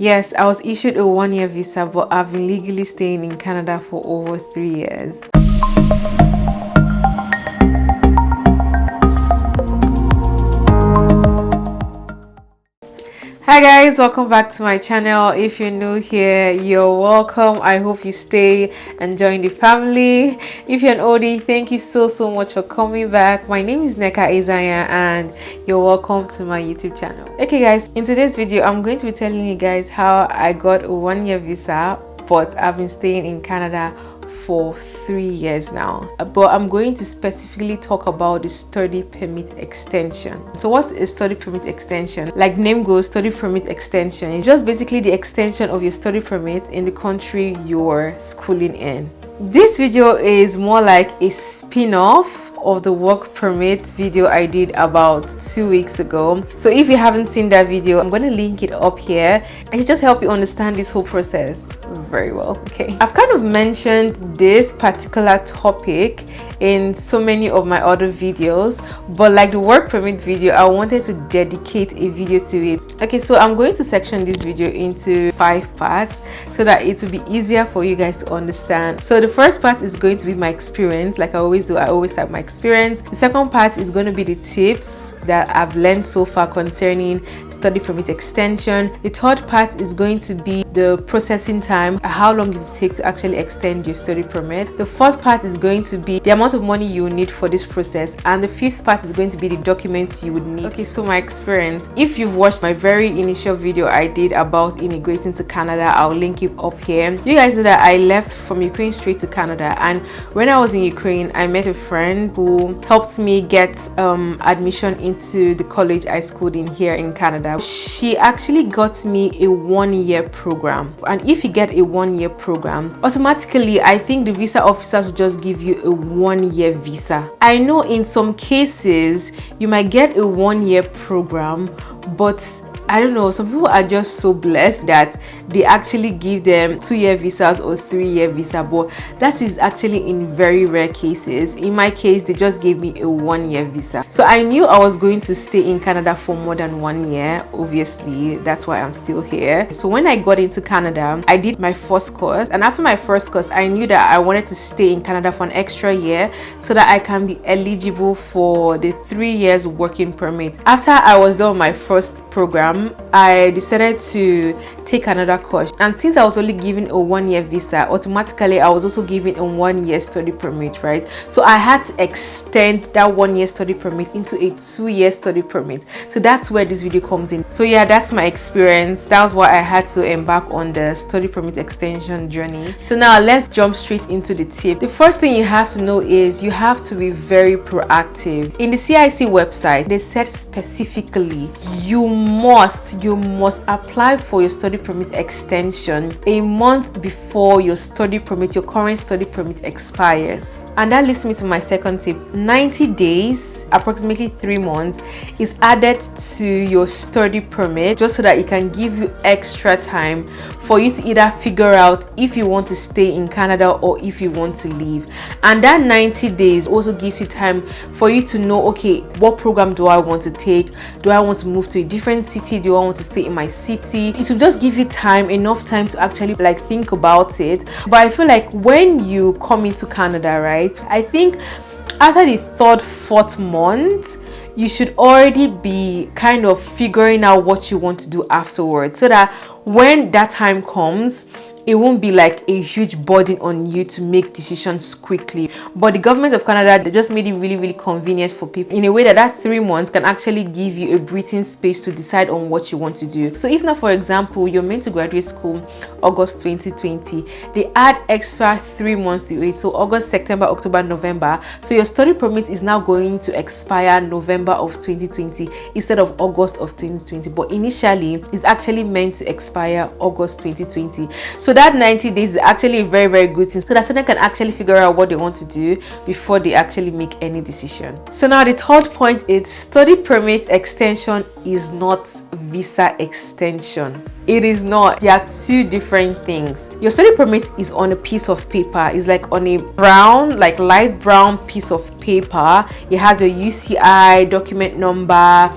Yes, I was issued a 1-year visa, but I've been legally staying in Canada for over 3 years. Hi guys, welcome back to my channel. If you're new here, you're welcome. I hope you stay and join the family. If you're an oldie, thank you so much for coming back. My name is Nneka Isaiah and you're welcome to my YouTube channel. Okay guys, in today's video I'm going to be telling you guys how I got a 1-year visa, but I've been staying in Canada for 3 years now. But I'm going to specifically talk about the study permit extension. So what's a study permit extension? Like the name goes, study permit extension. It's just basically the extension of your study permit in the country you're schooling in. This video is more like a spin-off of the work permit video I did about 2 weeks ago. So if you haven't seen that video, I'm going to link it up here. It should just help you understand this whole process very well. Okay, I've kind of mentioned this particular topic in so many of my other videos, but like the work permit video, I wanted to dedicate a video to it. Okay, so I'm going to section this video into 5 parts so that it will be easier for you guys to understand. So the first part is going to be my experience. Like I always do, I always have my experience. The second part is going to be the tips that I've learned so far concerning study permit extension. The third part is going to be the processing time, how long does it take to actually extend your study permit. The fourth part is going to be the amount of money you will need for this process, and the fifth part is going to be the documents you would need. Okay, so my experience, if you've watched my very initial video I did about immigrating to Canada, I'll link it up here. You guys know that I left from Ukraine straight to Canada, and when I was in Ukraine I met a friend who helped me get admission into the college I schooled in here in Canada. She actually got me a 1-year program, and if you get a 1-year program, automatically I think the visa officers will just give you a 1-year visa. I know in some cases you might get a 1-year program, but I don't know, some people are just so blessed that they actually give them 2-year visas or 3-year visa, but that is actually in very rare cases. In my case, they just gave me a 1-year visa. So I knew I was going to stay in Canada for more than 1 year. Obviously, that's why I'm still here. So when I got into Canada, I did my first course, and after my first course, I knew that I wanted to stay in Canada for an extra year so that I can be eligible for the 3 years working permit. After I was done with my first program, I decided to take another course, and since I was only given a 1-year visa, automatically I was also given a 1-year study permit, right? So I had to extend that 1-year study permit into a 2-year study permit. So that's where this video comes in. So yeah, that's my experience. That was why I had to embark on the study permit extension journey. So now let's jump straight into the tip. The first thing you have to know is you have to be very proactive. In the CIC website, they said specifically you must apply for your study permit extension a month before your study permit, your current study permit expires. And that leads me to my second tip. 90 days, approximately 3 months, is added to your study permit just so that it can give you extra time for you to either figure out if you want to stay in Canada or if you want to leave. And that 90 days also gives you time for you to know, okay, what program do I want to take? Do I want to move to a different city? Do I want to stay in my city? It will just give you enough time to actually think about it. But I feel like when you come into Canada, right, I think after the 3rd, 4th month, you should already be kind of figuring out what you want to do afterwards, so that when that time comes, it won't be like a huge burden on you to make decisions quickly. But the government of Canada, they just made it really convenient for people in a way that 3 months can actually give you a breathing space to decide on what you want to do. So if now, for example, you're meant to graduate school August 2020, they add extra 3 months to wait. So August, September, October, November. So your study permit is now going to expire November of 2020 instead of August of 2020. But initially, it's actually meant to expire August 2020. So that 90 days is actually a very good thing, so that students can actually figure out what they want to do before they actually make any decision. So now the third point is study permit extension is not visa extension. It is not. They are two different things. Your study permit is on a piece of paper. It's like on a brown, like light brown piece of paper. It has a UCI, document number,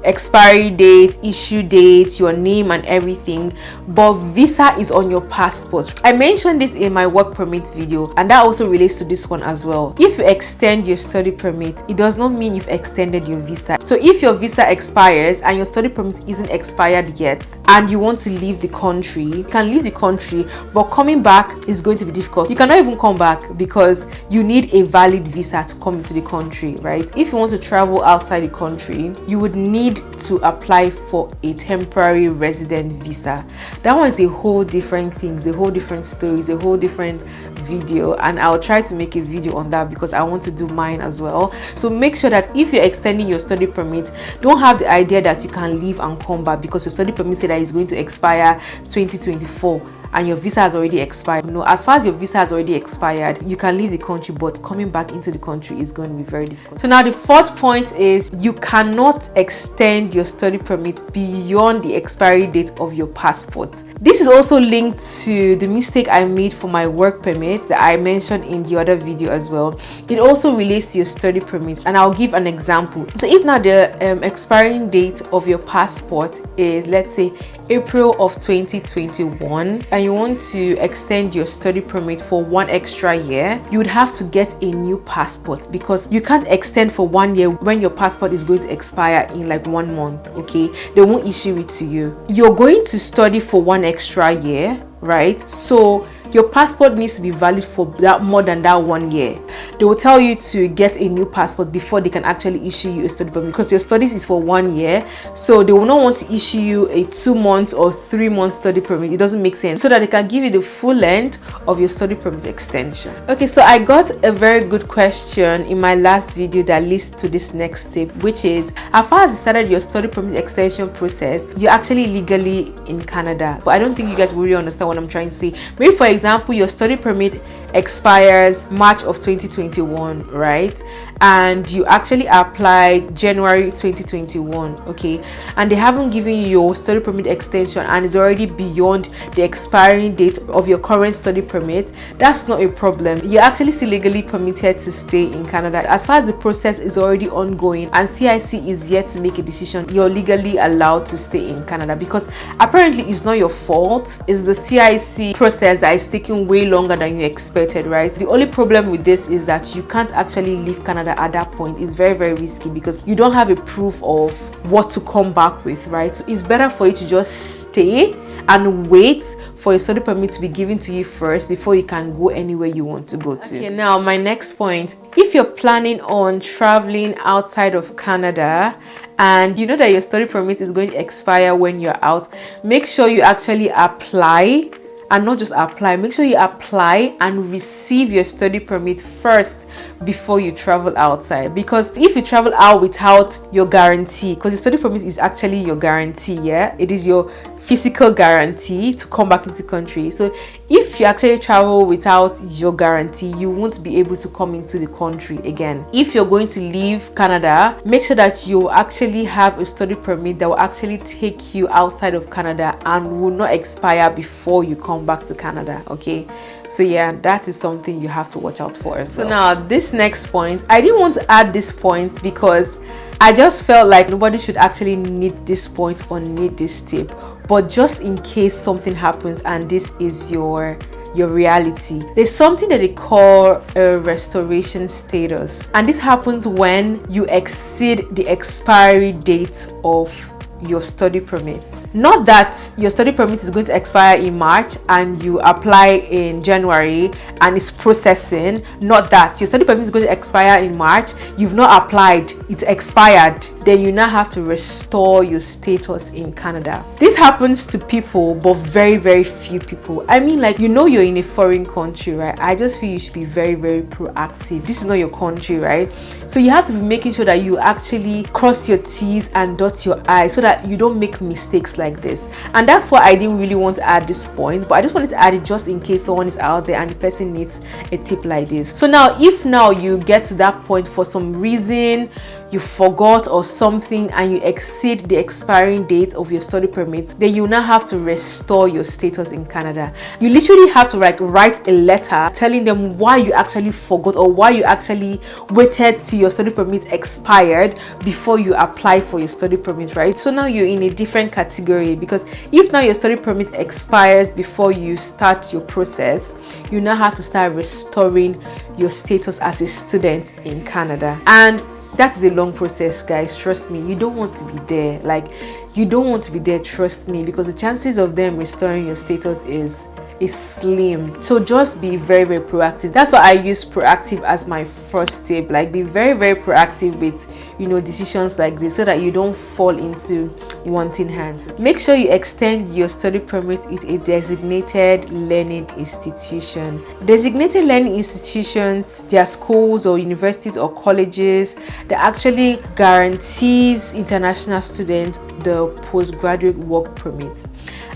expiry date, issue date, your name and everything, but visa is on your passport. I mentioned this in my work permit video, and that also relates to this one as well. If you extend your study permit, it does not mean you've extended your visa. So if your visa expires and your study permit isn't expired yet and you want to leave the country, you can leave the country, but coming back is going to be difficult. You cannot even come back because you need a valid visa to come into the country, right? If you want to travel outside the country, you would need to apply for a temporary resident visa. That one is a whole different thing, a whole different story, a whole different video, and I'll try to make a video on that because I want to do mine as well. So make sure that if you're extending your study permit, don't have the idea that you can leave and come back because your study permit said that it's going to expire 2024 and your visa has already expired. No, as far as your visa has already expired, you can leave the country, but coming back into the country is going to be very difficult. So now the fourth point is you cannot extend your study permit beyond the expiry date of your passport. This is also linked to the mistake I made for my work permit that I mentioned in the other video as well. It also relates to your study permit, and I'll give an example. So if now the expiring date of your passport is, let's say, April of 2021, and you want to extend your study permit for 1 extra year, you would have to get a new passport because you can't extend for 1 year when your passport is going to expire in like 1 month. Okay, they won't issue it to you. You're going to study for 1 extra year, right? So your passport needs to be valid for that more than that 1 year. They will tell you to get a new passport before they can actually issue you a study permit because your studies is for 1 year, so they will not want to issue you a 2 month or 3 month study permit. It doesn't make sense, so that they can give you the full length of your study permit extension. Okay, so I got a very good question in my last video that leads to this next step, which is, as far as you started your study permit extension process, you're actually legally in Canada. But I don't think you guys will really understand what I'm trying to say. Maybe for example, your study permit expires March of 2021, right? And you actually applied January 2021, okay? And they haven't given you your study permit extension and it's already beyond the expiring date of your current study permit. That's not a problem. You're actually still legally permitted to stay in Canada. As far as the process is already ongoing and CIC is yet to make a decision, you're legally allowed to stay in Canada because apparently it's not your fault. It's the CIC process that is taking way longer than you expected, right? The only problem with this is that you can't actually leave Canada at that point. It's very, very risky because you don't have a proof of what to come back with, right? So it's better for you to just stay and wait for your study permit to be given to you first before you can go anywhere you want to go to. Okay, now my next point, if you're planning on traveling outside of Canada and you know that your study permit is going to expire when you're out, make sure you actually apply. And not just apply, make sure you apply and receive your study permit first before you travel outside. Because if you travel out without your guarantee, because your study permit is actually your guarantee, yeah, it is your physical guarantee to come back into the country. So if you actually travel without your guarantee, you won't be able to come into the country again. If you're going to leave Canada, make sure that you actually have a study permit that will actually take you outside of Canada and will not expire before you come back to Canada. Okay, so yeah, that is something you have to watch out for as well. So now this next point, I didn't want to add this point because I just felt like nobody should actually need this point or need this tip, but just in case something happens and this is your reality, there's something that they call a restoration status, and this happens when you exceed the expiry date of your study permit. Not that your study permit is going to expire in March and you apply in January and it's processing. Not that your study permit is going to expire in March, you've not applied, it's expired, then you now have to restore your status in Canada. This happens to people, but very, very few people. I mean, like, you know, you're in a foreign country, right? I just feel you should be very, very proactive. This is not your country, right? So you have to be making sure that you actually cross your T's and dot your I's so that you don't make mistakes like this. And that's why I didn't really want to add this point, but I just wanted to add it just in case someone is out there and the person needs a tip like this. So now, if now you get to that point for some reason, you forgot or something and you exceed the expiring date of your study permit, then you now have to restore your status in Canada. You literally have to like write a letter telling them why you actually forgot or why you actually waited till your study permit expired before you apply for your study permit, right? So now you're in a different category, because if now your study permit expires before you start your process, you now have to start restoring your status as a student in Canada. And that is a long process, guys. Trust me, you don't want to be there. Like, you don't want to be there, trust me, because the chances of them restoring your status is slim. So just be very, very proactive. That's why I use proactive as my first tip. Like, be very, very proactive with, you know, decisions like this, so that you don't fall into wanting hand. Make sure you extend your study permit with a designated learning institution. Designated learning institutions, they are schools or universities or colleges that actually guarantees international students the postgraduate work permit.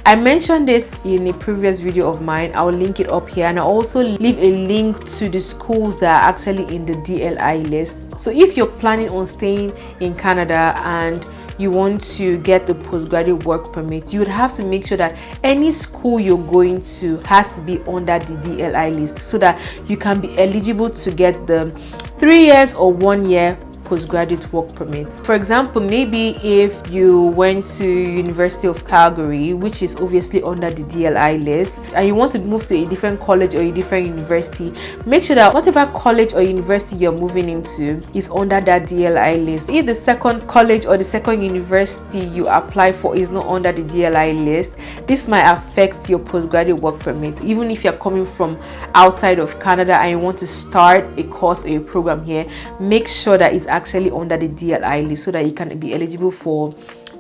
I mentioned this in a previous video of mine. I'll link it up here, and I'll also leave a link to the schools that are actually in the DLI list. So if you're planning on staying in Canada and you want to get the postgraduate work permit, you would have to make sure that any school you're going to has to be under the DLI list, so that you can be eligible to get the 3 years or 1 year postgraduate work permit. For example, maybe if you went to University of Calgary, which is obviously under the DLI list, and you want to move to a different college or a different university, make sure that whatever college or university you're moving into is under that DLI list. If the second college or the second university you apply for is not under the DLI list, this might affect your postgraduate work permit. Even if you're coming from outside of Canada and you want to start a course or a program here, make sure that it's actually under the DLI list, so that you can be eligible for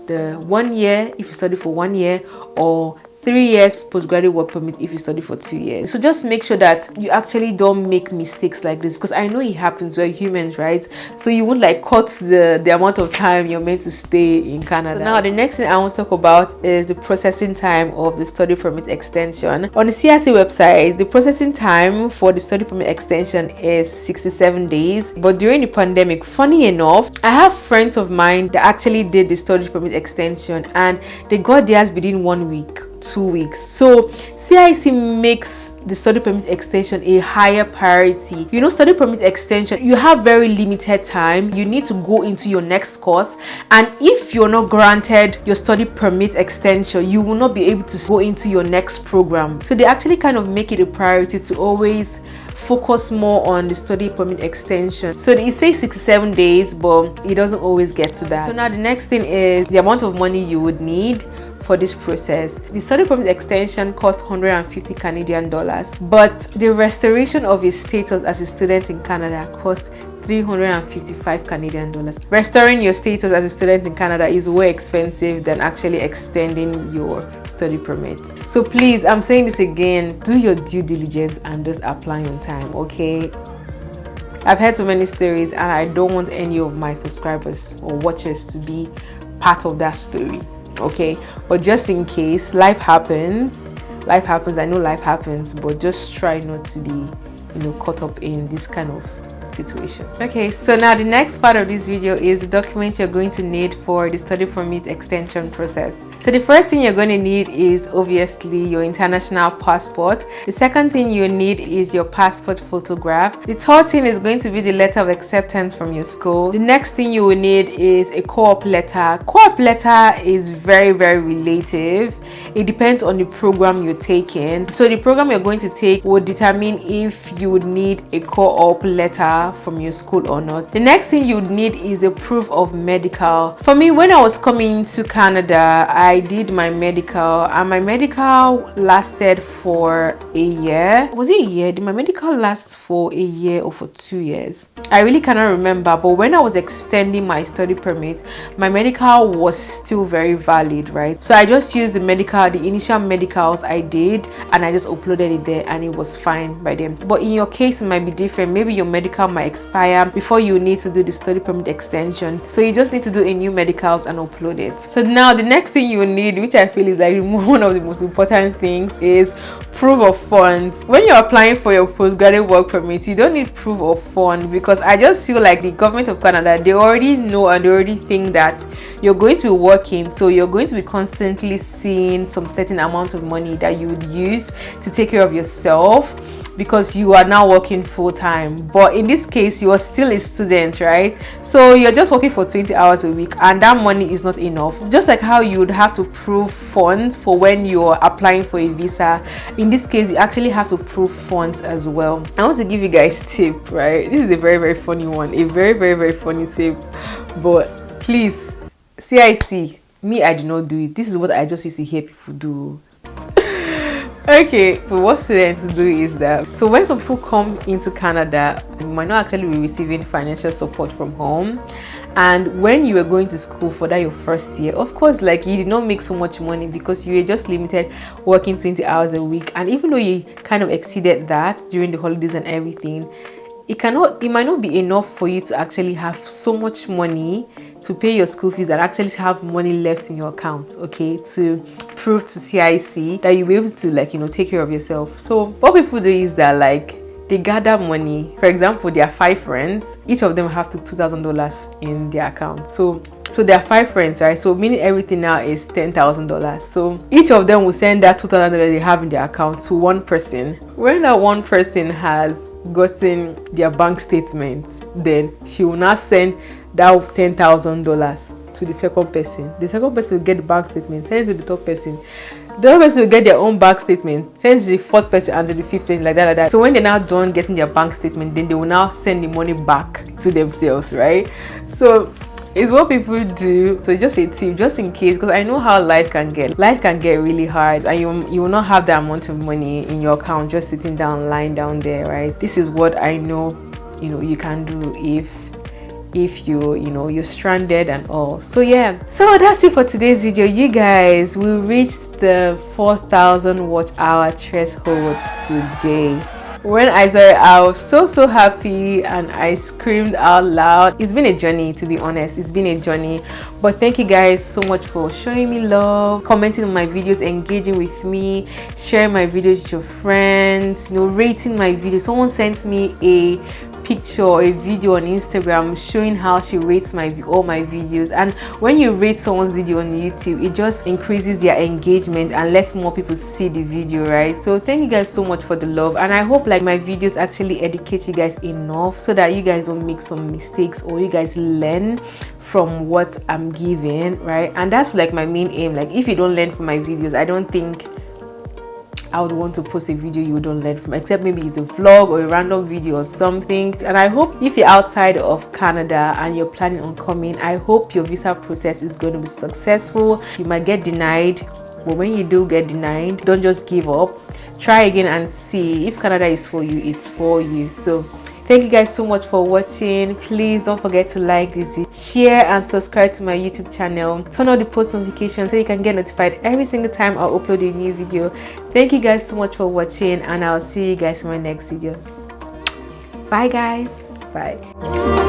the 1 year if you study for 1 year, or 3 years postgraduate work permit if you study for 2 years. So just make sure that you actually don't make mistakes like this, because I know it happens. We're humans, right? So you won't like cut the amount of time you're meant to stay in Canada. So now the next thing I want to talk about is the processing time of the study permit extension. On the CRC website, the processing time for the study permit extension is 67 days. But during the pandemic, funny enough, I have friends of mine that actually did the study permit extension and they got theirs within 1 week, 2 weeks. So CIC makes the study permit extension a higher priority. You know, study permit extension, you have very limited time. You need to go into your next course, and if you're not granted your study permit extension, you will not be able to go into your next program. So they actually kind of make it a priority to always focus more on the study permit extension. So it says 67 days, but it doesn't always get to that. So now the next thing is the amount of money you would need for this process. The study permit extension costs 150 Canadian dollars, but the restoration of your status as a student in Canada costs 355 Canadian dollars. Restoring your status as a student in Canada is way expensive than actually extending your study permits. So please, I'm saying this again, do your due diligence and just apply on time, okay? I've heard so many stories and I don't want any of my subscribers or watchers to be part of that story, okay? But just in case, life happens. I know life happens, but just try not to be, you know, caught up in this kind of situation. Okay, so now the next part of this video is the documents you're going to need for the study permit extension process. So the first thing you're going to need is obviously your international passport. The second thing you need is your passport photograph. The third thing is going to be the letter of acceptance from your school. The next thing you will need is a co-op letter. Co-op letter is very, very relative. It depends on the program you're taking. So the program you're going to take will determine if you would need a co-op letter from your school or not. The next thing you would need is a proof of medical. For me, when I was coming to Canada, I did my medical, and my medical lasted for a year. Was it a year? Did my medical last for a year or for 2 years? I really cannot remember, but when I was extending my study permit, my medical was still very valid, right? So I just used the initial medicals I did, and I just uploaded it there, and it was fine by them. But in your case, it might be different. Maybe your medical might expire before you need to do the study permit extension, so you just need to do a new medicals and upload it. So now the next thing you need, which I feel is like one of the most important things, is proof of funds. When you're applying for your postgraduate work permit, you don't need proof of fund, because I just feel like the government of Canada, they already know and they already think that you're going to be working, so you're going to be constantly seeing some certain amount of money that you would use to take care of yourself, because you are now working full-time. But in this case, you are still a student, right? So you're just working for 20 hours a week, and that money is not enough. Just like how you would have to prove funds for when you're applying for a visa, in this case you actually have to prove funds as well. I want to give you guys a tip, right? This is a very, very funny one, a very, very, very funny tip, but please, CIC, me, I do not do it. This is what I just used to hear people do. Okay, but what students do is that, so when some people come into Canada, you might not actually be receiving financial support from home. And when you were going to school for that your first year, of course, like, you did not make so much money because you were just limited working 20 hours a week. And even though you kind of exceeded that during the holidays and everything, it might not be enough for you to actually have so much money to pay your school fees and actually have money left in your account, okay, to prove to CIC that you'll be able to, like, you know, take care of yourself. So what people do is that, like, they gather money. For example, there are 5 friends, each of them have $2,000 in their account. So there are 5 friends, right? So meaning everything now is $10,000. So each of them will send that $2,000 they have in their account to one person. When that one person has gotten their bank statement, then she will now send that $10,000 to the second person. The second person will get the bank statement, send it to the third person. The other person will get their own bank statement, send to the fourth person and to the fifth person, like that, like that. So when they're now done getting their bank statement, then they will now send the money back to themselves, right? So it's what people do. So just a tip, just in case, because I know how life can get really hard, and you will not have that amount of money in your account just sitting down, lying down there, right? This is what I know, you know, you can do if you're stranded and all. So yeah, so that's it for today's video, you guys. We reached the 4,000 watch hour threshold today. When I saw it, I was so happy and I screamed out loud. It's been a journey, to be honest. It's been a journey, but thank you guys so much for showing me love, commenting on my videos, engaging with me, sharing my videos with your friends, you know, rating my videos. Someone sent me a picture or a video on Instagram showing how she rates all my videos, and when you rate someone's video on YouTube, it just increases their engagement and lets more people see the video, right? So thank you guys so much for the love, and I hope like my videos actually educate you guys enough so that you guys don't make some mistakes, or you guys learn from what I'm giving, right? And that's like my main aim. Like, if you don't learn from my videos, I don't think I would want to post a video you don't learn from, except maybe it's a vlog or a random video or something. And I hope if you're outside of Canada and you're planning on coming, I hope your visa process is going to be successful. You might get denied, but when you do get denied, don't just give up. Try again and see if Canada is for you, it's for you. So thank you guys so much for watching. Please don't forget to like this video, share and subscribe to my YouTube channel. Turn on the post notifications so you can get notified every single time I upload a new video. Thank you guys so much for watching, and I'll see you guys in my next video. Bye guys. Bye.